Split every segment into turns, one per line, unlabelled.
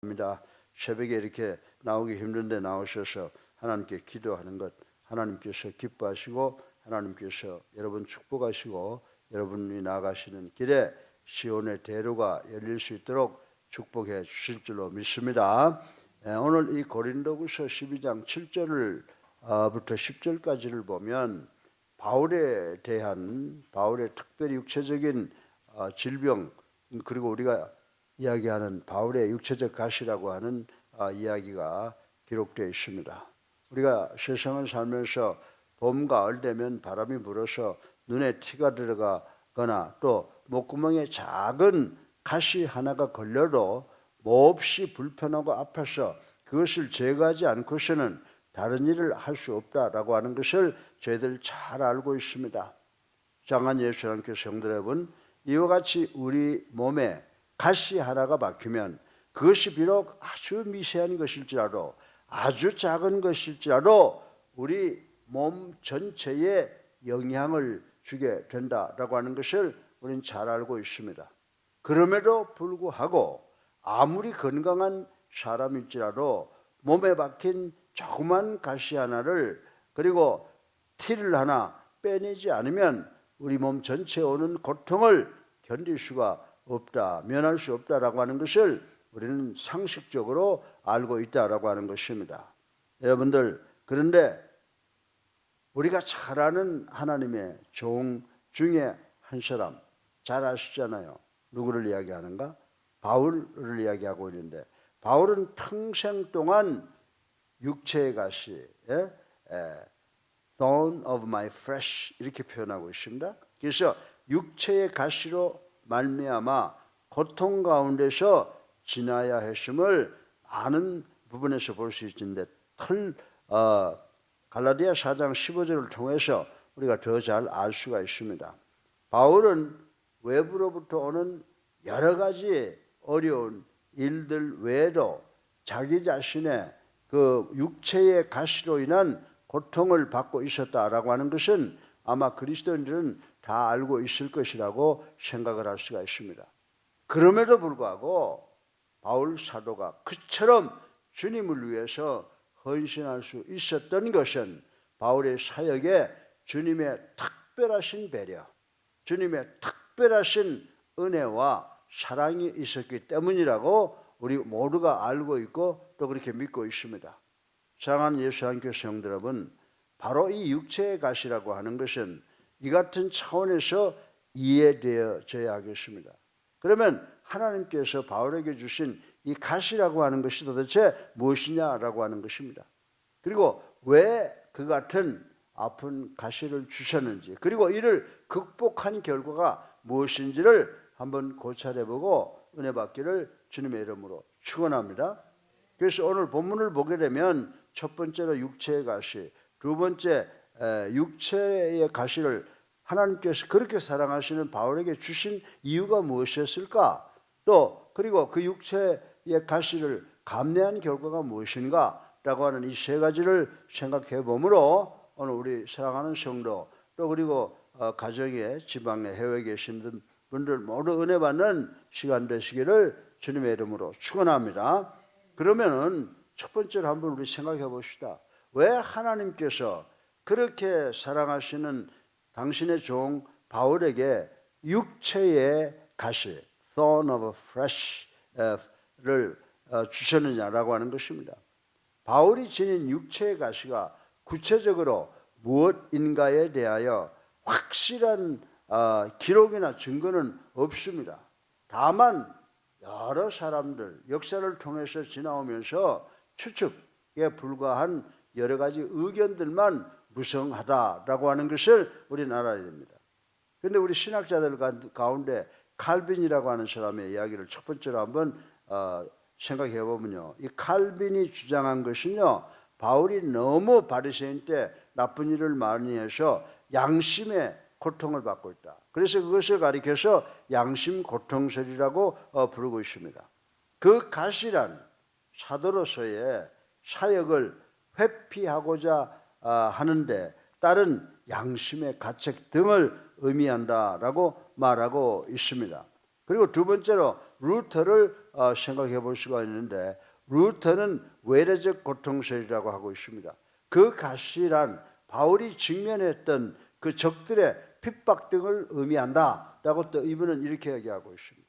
합니다. 새벽에 이렇게 나오기 힘든데 나오셔서 하나님께 기도하는 것 하나님께서 기뻐하시고 하나님께서 여러분 축복하시고 여러분이 나아가시는 길에 시온의 대로가 열릴 수 있도록 축복해 주실 줄로 믿습니다. 오늘 이 고린도후서 12장 7절부터 10절까지를 보면 바울에 대한 바울의 특별히 육체적인 질병 그리고 우리가 이야기하는 바울의 육체적 가시라고 하는 이야기가 기록되어 있습니다. 우리가 세상을 살면서 봄, 가을 되면 바람이 불어서 눈에 티가 들어가거나 또 목구멍에 작은 가시 하나가 걸려도 몹시 불편하고 아파서 그것을 제거하지 않고서는 다른 일을 할 수 없다라고 하는 것을 저희들 잘 알고 있습니다. 장한 예수 하나님께 성도 여러분, 이와 같이 우리 몸에 가시 하나가 박히면 그것이 비록 아주 미세한 것일지라도 아주 작은 것일지라도 우리 몸 전체에 영향을 주게 된다라고 하는 것을 우리는 잘 알고 있습니다. 그럼에도 불구하고 아무리 건강한 사람일지라도 몸에 박힌 조그만 가시 하나를 그리고 티를 하나 빼내지 않으면 우리 몸 전체에 오는 고통을 견딜 수가 없다, 면할 수 없다라고 하는 것을 우리는 상식적으로 알고 있다라고 하는 것입니다. 여러분들, 그런데 우리가 잘 아는 하나님의 종 중에 한 사람 잘 아시잖아요. 누구를 이야기하는가? 바울을 이야기하고 있는데 바울은 평생 동안 육체의 가시, thorn of my flesh 이렇게 표현하고 있습니다. 그래서 육체의 가시로 말미암아 고통 가운데서 지나야 했음을 많은 부분에서 볼 수 있는데 갈라디아 4장 15절을 통해서 우리가 더 잘 알 수가 있습니다. 바울은 외부로부터 오는 여러 가지 어려운 일들 외에도 자기 자신의 그 육체의 가시로 인한 고통을 받고 있었다라고 하는 것은 아마 그리스도인들은 다 알고 있을 것이라고 생각을 할 수가 있습니다. 그럼에도 불구하고 바울 사도가 그처럼 주님을 위해서 헌신할 수 있었던 것은 바울의 사역에 주님의 특별하신 배려, 주님의 특별하신 은혜와 사랑이 있었기 때문이라고 우리 모두가 알고 있고 또 그렇게 믿고 있습니다. 사랑하는 예수 하나님께 성도 여러분, 바로 이 육체의 가시라고 하는 것은 이 같은 차원에서 이해되어져야 하겠습니다. 그러면 하나님께서 바울에게 주신 이 가시라고 하는 것이 도대체 무엇이냐라고 하는 것입니다. 그리고 왜 그 같은 아픈 가시를 주셨는지 그리고 이를 극복한 결과가 무엇인지를 한번 고찰해보고 은혜 받기를 주님의 이름으로 축원합니다. 그래서 오늘 본문을 보게 되면 첫 번째로 육체의 가시, 두 번째 육체의 가시를 하나님께서 그렇게 사랑하시는 바울에게 주신 이유가 무엇이었을까? 또 그리고 그 육체의 가시를 감내한 결과가 무엇인가? 라고 하는 이 세 가지를 생각해 보므로 오늘 우리 사랑하는 성도 또 그리고 가정에 지방에 해외에 계신 분들 모두 은혜 받는 시간 되시기를 주님의 이름으로 축원합니다. 그러면은 첫 번째로 한번 우리 생각해 봅시다. 왜 하나님께서 그렇게 사랑하시는 당신의 종 바울에게 육체의 가시, thorn of flesh를 주셨느냐라고 하는 것입니다. 바울이 지닌 육체의 가시가 구체적으로 무엇인가에 대하여 확실한 기록이나 증거는 없습니다. 다만 여러 사람들, 역사를 통해서 지나오면서 추측에 불과한 여러 가지 의견들만 무성하다라고 하는 것을 우리는 알아야 됩니다. 그런데 우리 신학자들 가운데 칼빈이라고 하는 사람의 이야기를 첫 번째로 한번 생각해 보면요, 이 칼빈이 주장한 것은요, 바울이 너무 바리새인 때 나쁜 일을 많이 해서 양심의 고통을 받고 있다. 그래서 그것을 가리켜서 양심 고통설이라고 부르고 있습니다. 그 가시란 사도로서의 사역을 회피하고자 하는데 따른 양심의 가책 등을 의미한다라고 말하고 있습니다. 그리고 두 번째로 루터를 생각해 볼 수가 있는데 루터는 외래적 고통설이라고 하고 있습니다. 그 가시란 바울이 직면했던 그 적들의 핍박 등을 의미한다라고 또 이분은 이렇게 얘기하고 있습니다.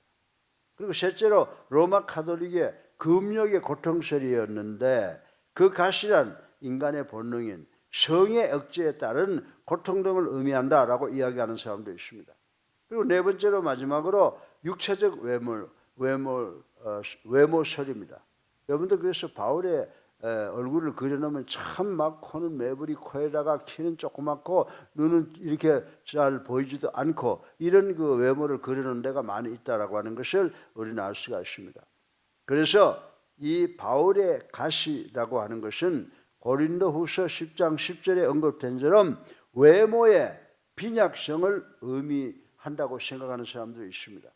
그리고 셋째로 로마 카톨릭의 금욕의 고통설이었는데 그 가시란 인간의 본능인 성의 억제에 따른 고통 등을 의미한다라고 이야기하는 사람도 있습니다. 그리고 네 번째로 마지막으로 육체적 외모설입니다. 여러분들 그래서 바울의 얼굴을 그려놓으면 참 막 코는 매부리 코에다가 키는 조그맣고 눈은 이렇게 잘 보이지도 않고 이런 그 외모를 그려놓은 데가 많이 있다라고 하는 것을 우리는 알 수가 있습니다. 그래서 이 바울의 가시라고 하는 것은 고린도후서 10장 10절에 언급된 처럼 외모의 빈약성을 의미한다고 생각하는 사람도 있습니다.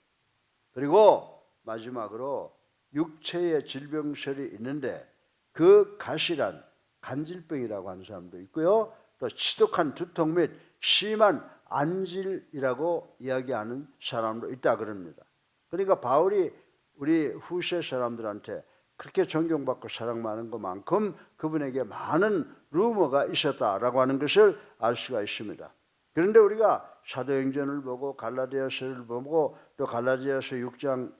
그리고 마지막으로 육체의 질병설이 있는데 그 가시란 간질병이라고 하는 사람도 있고요. 또 지독한 두통 및 심한 안질이라고 이야기하는 사람도 있다 그럽니다. 그러니까 바울이 우리 후세 사람들한테 그렇게 존경받고 사랑받는 것만큼 그분에게 많은 루머가 있었다라고 하는 것을 알 수가 있습니다. 그런데 우리가 사도행전을 보고 갈라디아서를 보고 또 갈라디아서 6장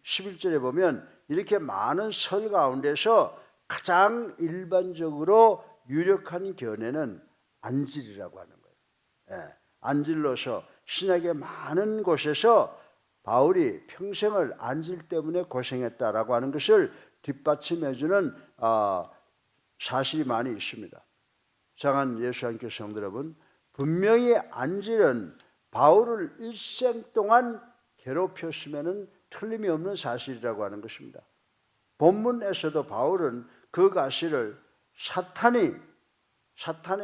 11절에 보면 이렇게 많은 설 가운데서 가장 일반적으로 유력한 견해는 안질이라고 하는 거예요. 예, 안질로서 신약의 많은 곳에서 바울이 평생을 안질 때문에 고생했다라고 하는 것을 뒷받침해주는 사실이 많이 있습니다. 사랑하는 예수 안교 성도 여러분, 분명히 안질은 바울을 일생 동안 괴롭혔으면 틀림이 없는 사실이라고 하는 것입니다. 본문에서도 바울은 그 가시를 사탄의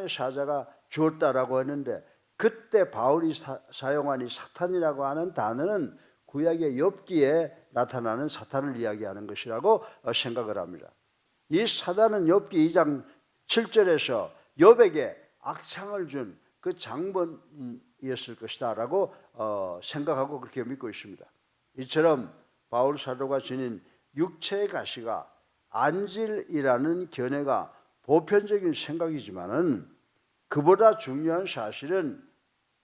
사자가 주었다라고 했는데 그때 바울이 사용한 이 사탄이라고 하는 단어는 구약의 욥기에 나타나는 사탄을 이야기하는 것이라고 생각을 합니다. 이 사단은 욥기 2장 7절에서 욥에게 악창을 준 그 장본이었을 것이다 라고 생각하고 그렇게 믿고 있습니다. 이처럼 바울 사도가 지닌 육체의 가시가 안질이라는 견해가 보편적인 생각이지만은 그보다 중요한 사실은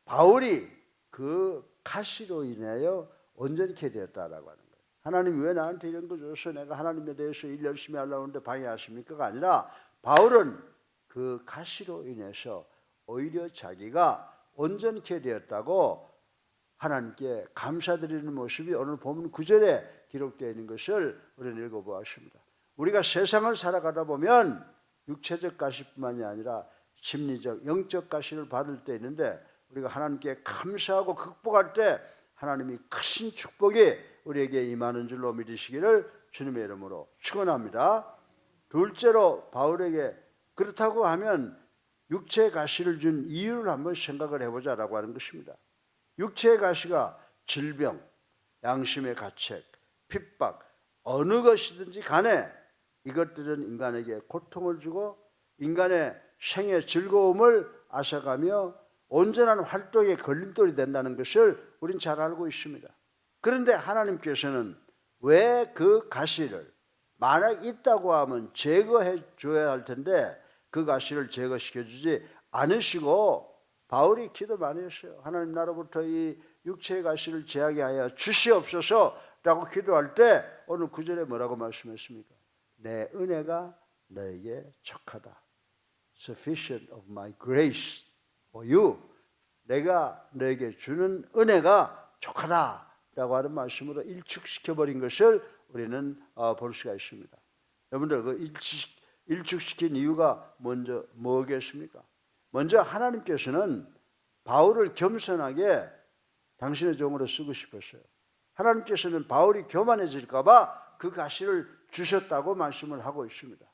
바울이 그 가시로 인하여 온전케 되었다라고 하는 거예요. 하나님이 왜 나한테 이런 거 줘서 내가 하나님에 대해서 일 열심히 하려고 하는데 방해하십니까가 아니라 바울은 그 가시로 인해서 오히려 자기가 온전케 되었다고 하나님께 감사드리는 모습이 오늘 본문 9절에 기록되어 있는 것을 우리는 읽어보았습니다. 우리가 세상을 살아가다 보면 육체적 가시뿐만이 아니라 심리적, 영적 가시를 받을 때 있는데 우리가 하나님께 감사하고 극복할 때 하나님이 크신 축복이 우리에게 임하는 줄로 믿으시기를 주님의 이름으로 축원합니다. 둘째로 바울에게 그렇다고 하면 육체의 가시를 준 이유를 한번 생각을 해보자라고 하는 것입니다. 육체의 가시가 질병, 양심의 가책, 핍박, 어느 것이든지 간에 이것들은 인간에게 고통을 주고 인간의 생의 즐거움을 앗아가며 온전한 활동의 걸림돌이 된다는 것을 우린 잘 알고 있습니다. 그런데 하나님께서는 왜 그 가시를 만약 있다고 하면 제거해 줘야 할 텐데 그 가시를 제거시켜 주지 않으시고 바울이 기도 많이 했어요. 하나님 나로부터 이 육체의 가시를 제하게 하여 주시옵소서라고 기도할 때 오늘 9절에 뭐라고 말씀했습니까? 내 은혜가 너에게 척하다. Sufficient of my grace for you. 내가 너에게 주는 은혜가 척하다라고 하는 말씀으로 일축시켜버린 것을 우리는 볼 수가 있습니다. 여러분들 그 일축시킨 이유가 먼저 뭐겠습니까? 먼저 하나님께서는 바울을 겸손하게 당신의 종으로 쓰고 싶었어요. 하나님께서는 바울이 교만해질까 봐 그 가시를 주셨다고 말씀을 하고 있습니다.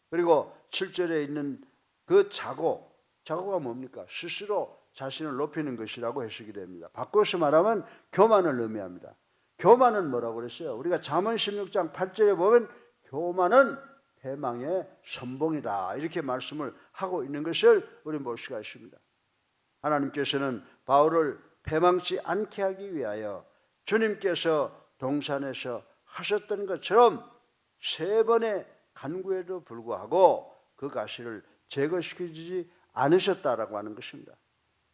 그리고 7절에 있는 그 자고가 뭡니까? 스스로 자신을 높이는 것이라고 해석이 됩니다. 바꿔서 말하면 교만을 의미합니다. 교만은 뭐라고 그랬어요? 우리가 잠언 16장 8절에 보면 교만은 패망의 선봉이다 이렇게 말씀을 하고 있는 것을 우리는 볼 수가 있습니다. 하나님께서는 바울을 패망치 않게 하기 위하여 주님께서 동산에서 하셨던 것처럼 3번의 간구에도 불구하고 그 가시를 제거시키지 않으셨다라고 하는 것입니다.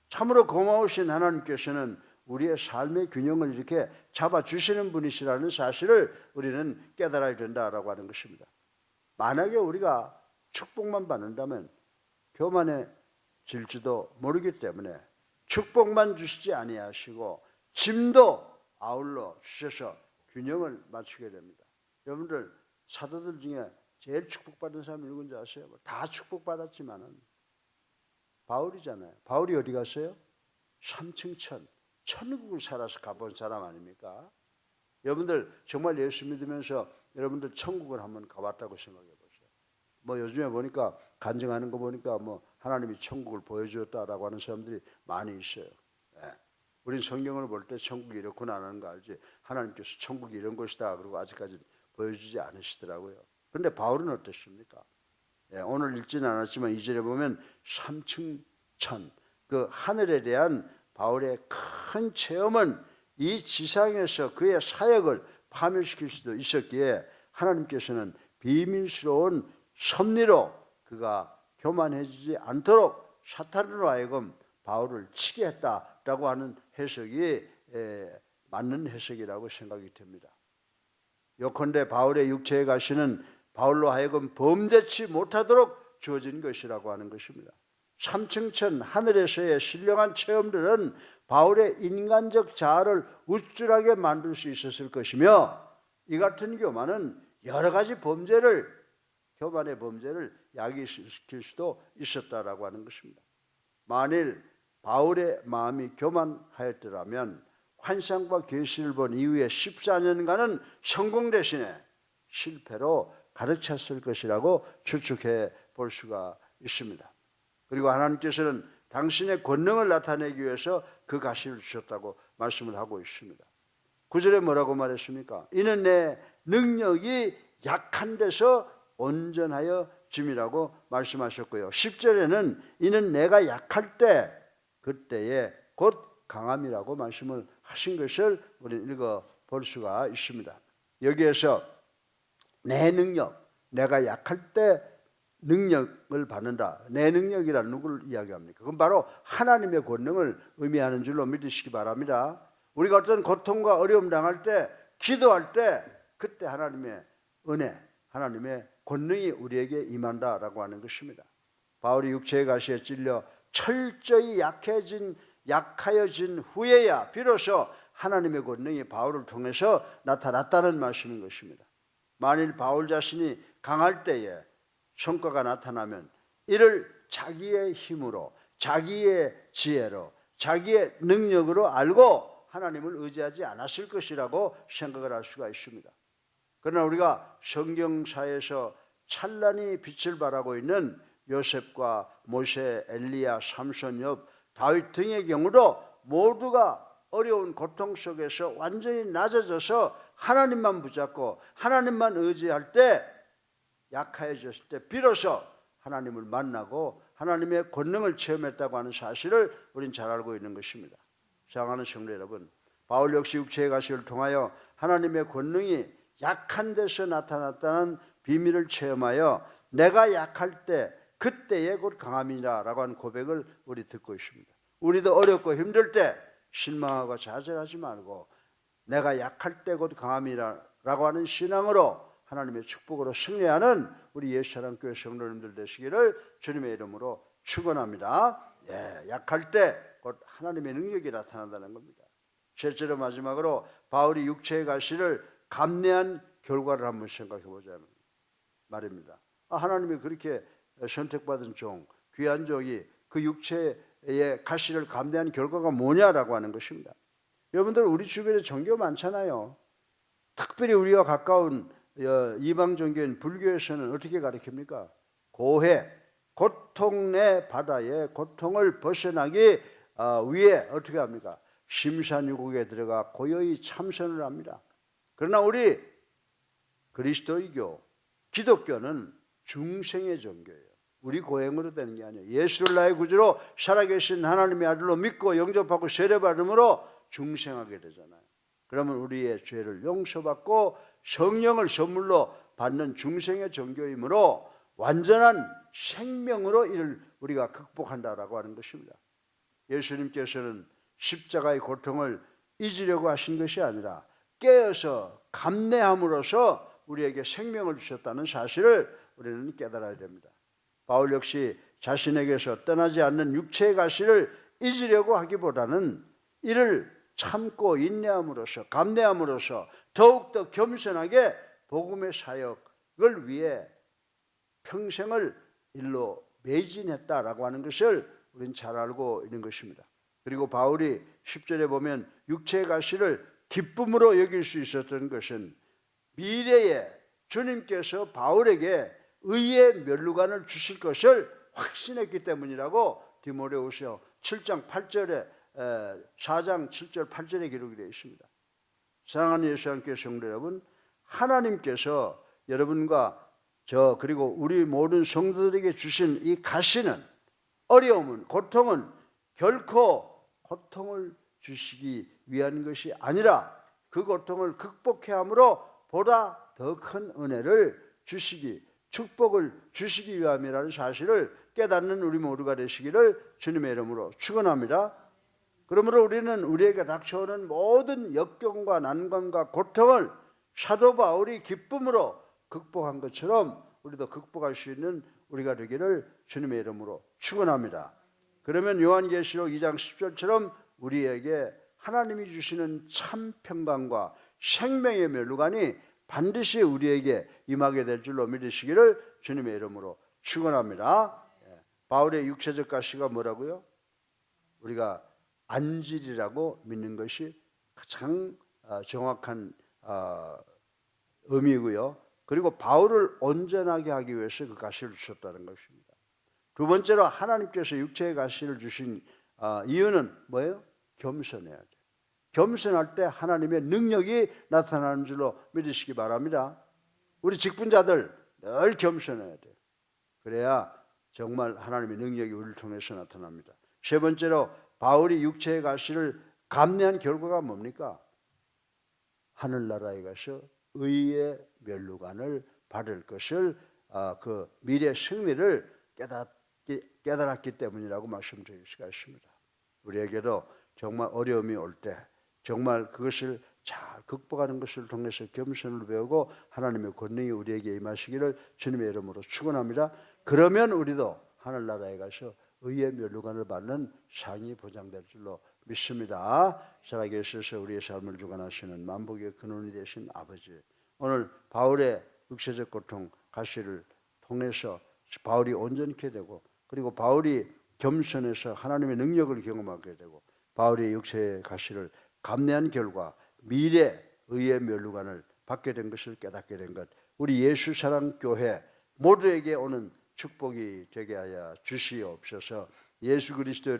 참으로 고마우신 하나님께서는 우리의 삶의 균형을 이렇게 잡아주시는 분이시라는 사실을 우리는 깨달아야 된다라고 하는 것입니다. 만약에 우리가 축복만 받는다면 교만해질지도 모르기 때문에 축복만 주시지 아니하시고 짐도 아울러 주셔서 균형을 맞추게 됩니다. 여러분들 사도들 중에 제일 축복받은 사람이 누군지 아세요? 다 축복받았지만은 바울이잖아요. 바울이 어디 갔어요? 3층 천국을 살아서 가본 사람 아닙니까? 여러분들 정말 예수 믿으면서 여러분들 천국을 한번 가봤다고 생각해 보세요. 뭐 요즘에 보니까 간증하는 거 보니까 뭐 하나님이 천국을 보여주었다라고 하는 사람들이 많이 있어요. 예. 우린 성경을 볼 때 천국이 이렇구나 하는 거 알지. 하나님께서 천국이 이런 것이다 그러고 아직까지 보여주지 않으시더라고요. 그런데 바울은 어땠습니까? 예, 오늘 읽지는 않았지만 2절에 보면 3층 천, 그 하늘에 대한 바울의 큰 체험은 이 지상에서 그의 사역을 파멸시킬 수도 있었기에 하나님께서는 비밀스러운 섭리로 그가 교만해지지 않도록 사탄으로 하여금 바울을 치게 했다라고 하는 해석이 맞는 해석이라고 생각이 됩니다. 요컨대 바울의 육체의 가시는 바울로 하여금 범죄치 못하도록 주어진 것이라고 하는 것입니다. 3층 천 하늘에서의 신령한 체험들은 바울의 인간적 자아를 우쭐하게 만들 수 있었을 것이며 이 같은 교만은 여러 가지 교만의 범죄를 야기시킬 수도 있었다라고 하는 것입니다. 만일 바울의 마음이 교만하였더라면 환상과 계시를 본 이후에 14년간은 성공 대신에 실패로 가득 찼을 것이라고 추측해 볼 수가 있습니다. 그리고 하나님께서는 당신의 권능을 나타내기 위해서 그 가시를 주셨다고 말씀을 하고 있습니다. 9절에 뭐라고 말했습니까? 이는 내 능력이 약한 데서 온전하여 짐이라고 말씀하셨고요. 10절에는 이는 내가 약할 때 그때에 곧 강함이라고 말씀을 하신 것을 우리는 읽어볼 수가 있습니다. 여기에서 내 능력, 내가 약할 때 능력을 받는다. 내 능력이란 누구를 이야기합니까? 그건 바로 하나님의 권능을 의미하는 줄로 믿으시기 바랍니다. 우리가 어떤 고통과 어려움 당할 때, 기도할 때 그때 하나님의 은혜, 하나님의 권능이 우리에게 임한다라고 하는 것입니다. 바울이 육체의 가시에 찔려 철저히 약하여진 후에야 비로소 하나님의 권능이 바울을 통해서 나타났다는 말씀인 것입니다. 만일 바울 자신이 강할 때에 성과가 나타나면 이를 자기의 힘으로, 자기의 지혜로, 자기의 능력으로 알고 하나님을 의지하지 않았을 것이라고 생각을 할 수가 있습니다. 그러나 우리가 성경사에서 찬란히 빛을 발하고 있는 요셉과 모세, 엘리야, 삼손, 욥, 다윗 등의 경우도 모두가 어려운 고통 속에서 완전히 낮아져서 하나님만 붙잡고 하나님만 의지할 때, 약해졌을 때 비로소 하나님을 만나고 하나님의 권능을 체험했다고 하는 사실을 우린 잘 알고 있는 것입니다. 사랑하는 성도 여러분, 바울 역시 육체의 가시를 통하여 하나님의 권능이 약한 데서 나타났다는 비밀을 체험하여 내가 약할 때 그때에 곧 강함이라 라고 하는 고백을 우리 듣고 있습니다. 우리도 어렵고 힘들 때 실망하고 좌절하지 말고 내가 약할 때 곧 강함이라 라고 하는 신앙으로 하나님의 축복으로 승리하는 우리 예수사랑교회 성도님들 되시기를 주님의 이름으로 축원합니다. 약할 때 곧 하나님의 능력이 나타난다는 겁니다. 실제로 마지막으로 바울이 육체의 가시를 감내한 결과를 한번 생각해 보자면 말입니다. 하나님이 그렇게 선택받은 종, 귀한 종이 그 육체의 가시를 감내한 결과가 뭐냐라고 하는 것입니다. 여러분들 우리 주변에 종교 많잖아요. 특별히 우리와 가까운 이방 종교인 불교에서는 어떻게 가르칩니까? 고해, 고통의 바다에 고통을 벗어나기 위해 어떻게 합니까? 심산유곡에 들어가 고요히 참선을 합니다. 그러나 우리 그리스도의교, 기독교는 중생의 종교예요. 우리 고행으로 되는 게 아니에요. 예수를 나의 구주로 살아계신 하나님의 아들로 믿고 영접하고 세례받음으로 중생하게 되잖아요. 그러면 우리의 죄를 용서받고 성령을 선물로 받는 중생의 종교이므로 완전한 생명으로 이를 우리가 극복한다라고 하는 것입니다. 예수님께서는 십자가의 고통을 잊으려고 하신 것이 아니라 깨어서 감내함으로써 우리에게 생명을 주셨다는 사실을 우리는 깨달아야 됩니다. 바울 역시 자신에게서 떠나지 않는 육체의 가시를 잊으려고 하기보다는 이를 참고 인내함으로써 감내함으로써 더욱더 겸손하게 복음의 사역을 위해 평생을 일로 매진했다라고 하는 것을 우리는 잘 알고 있는 것입니다. 그리고 바울이 10절에 보면 육체의 가시를 기쁨으로 여길 수 있었던 것은 미래에 주님께서 바울에게 의의 면류관을 주실 것을 확신했기 때문이라고 디모데후서 7장 8절에 4장 7절 8절에 기록이 되어 있습니다. 사랑하는 예수 함께 성도 여러분, 하나님께서 여러분과 저 그리고 우리 모든 성도들에게 주신 이 가시는, 어려움은, 고통은 결코 고통을 주시기 위한 것이 아니라 그 고통을 극복해 함으로 보다 더 큰 은혜를 주시기, 축복을 주시기 위함이라는 사실을 깨닫는 우리 모두가 되시기를 주님의 이름으로 축원합니다. 그러므로 우리는 우리에게 닥쳐오는 모든 역경과 난관과 고통을 사도 바울이 기쁨으로 극복한 것처럼 우리도 극복할 수 있는 우리가 되기를 주님의 이름으로 축원합니다. 그러면 요한계시록 2장 10절처럼 우리에게 하나님이 주시는 참 평강과 생명의 면류관이 반드시 우리에게 임하게 될 줄로 믿으시기를 주님의 이름으로 축원합니다. 바울의 육체적 가시가 뭐라고요? 우리가 안질이라고 믿는 것이 가장 정확한 의미고요. 그리고 바울을 온전하게 하기 위해서 그 가시를 주셨다는 것입니다. 두 번째로 하나님께서 육체의 가시를 주신 이유는 뭐예요? 겸손해야 돼요. 겸손할 때 하나님의 능력이 나타나는 줄로 믿으시기 바랍니다. 우리 직분자들 늘 겸손해야 돼요. 그래야 정말 하나님의 능력이 우리를 통해서 나타납니다. 세 번째로 바울이 육체의 가시를 감내한 결과가 뭡니까? 하늘나라에 가서 의의 면류관을 받을 것을 그 미래 승리를 깨달았기 때문이라고 말씀드릴 수가 있습니다. 우리에게도 정말 어려움이 올 때 정말 그것을 잘 극복하는 것을 통해서 겸손을 배우고 하나님의 권능이 우리에게 임하시기를 주님의 이름으로 축원합니다. 그러면 우리도 하늘나라에 가서 의의 면류관을 받는 상이 보장될 줄로 믿습니다. 살아계셔서 우리의 삶을 주관하시는 만복의 근원이 되신 아버지, 오늘 바울의 육체적 고통 가시를 통해서 바울이 온전케 되고, 그리고 바울이 겸손해서 하나님의 능력을 경험하게 되고, 바울의 육체의 가시를 감내한 결과 미래 의의 면류관을 받게 된 것을 깨닫게 된 것, 우리 예수사랑교회 모두에게 오는 축복이 되게 하여 주시옵소서. 예수 그리스도의 이름